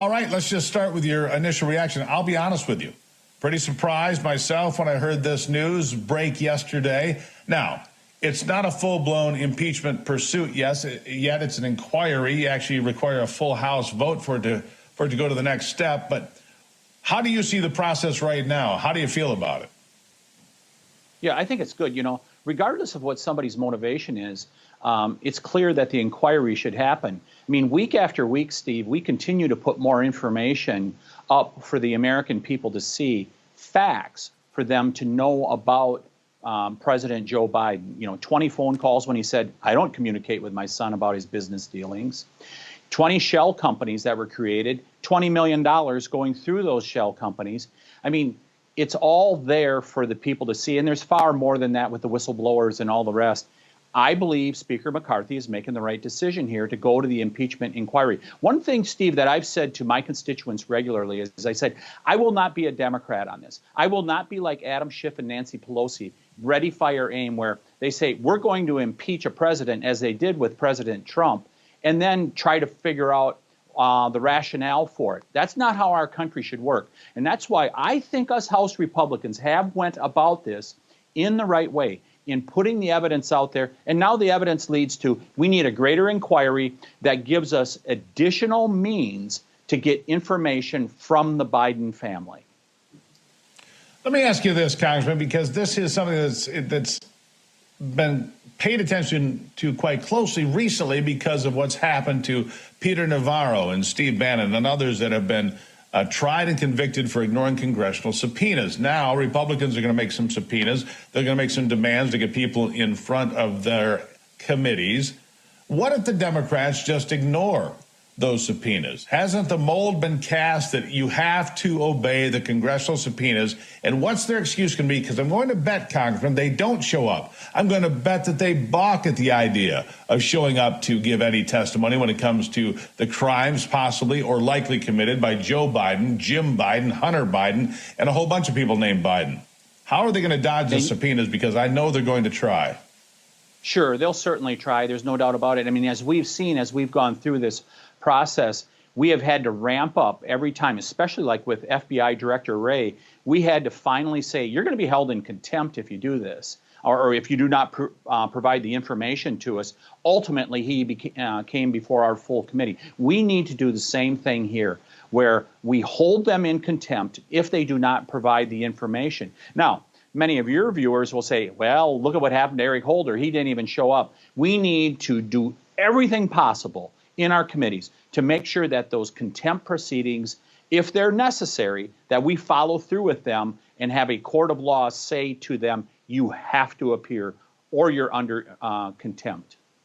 All right, let's just start with your initial reaction. I'll be honest with you. Pretty surprised myself when I heard this news break yesterday. Now, it's not a full-blown impeachment pursuit, yet it's an inquiry. You actually require a full House vote for it to go to the next step. But how do you see the process right now? How do you feel about it? Yeah, I think it's good. You know, regardless of what somebody's motivation is, it's clear that the inquiry should happen. I mean, week after week, Steve, we continue to put more information up for the American people to see, facts for them to know about President Joe Biden. You know, 20 phone calls when he said, I don't communicate with my son about his business dealings. 20 shell companies that were created, $20 million going through those shell companies. I mean, it's all there for the people to see, and there's far more than that with the whistleblowers and all the rest. I believe Speaker McCarthy is making the right decision here to go to the impeachment inquiry. One thing, Steve, that I've said to my constituents regularly is I said, I will not be a Democrat on this. I will not be like Adam Schiff and Nancy Pelosi, ready, fire, aim, where they say we're going to impeach a president as they did with President Trump and then try to figure out the rationale for it. That's not how our country should work. And that's why I think us House Republicans have went about this in the right way, in putting the evidence out there. And now the evidence leads to, we need a greater inquiry that gives us additional means to get information from the Biden family. Let me ask you this, Congressman, because this is something that's been paid attention to quite closely recently because of what's happened to Peter Navarro and Steve Bannon and others that have been tried and convicted for ignoring congressional subpoenas. Now, Republicans are going to make some subpoenas. They're going to make some demands to get people in front of their committees. What if the Democrats just ignore those subpoenas? Hasn't the mold been cast that you have to obey the congressional subpoenas? And what's their excuse going to be? Because I'm going to bet, Congressman, they don't show up. I'm going to bet that they balk at the idea of showing up to give any testimony when it comes to the crimes possibly or likely committed by Joe Biden, Jim Biden, Hunter Biden, and a whole bunch of people named Biden. How are they going to dodge the subpoenas? Because I know they're going to try. Sure, they'll certainly try. There's no doubt about it. I mean, as we've seen, as we've gone through this process, we have had to ramp up every time, especially like with FBI Director Wray. We had to finally say, you're going to be held in contempt if you do this, or if you do not provide the information to us. Ultimately, he came before our full committee. We need to do the same thing here, where we hold them in contempt if they do not provide the information. Now, many of your viewers will say, well, look at what happened to Eric Holder. He didn't even show up. We need to do everything possible in our committees to make sure that those contempt proceedings, if they're necessary, that we follow through with them and have a court of law say to them, you have to appear or you're under contempt.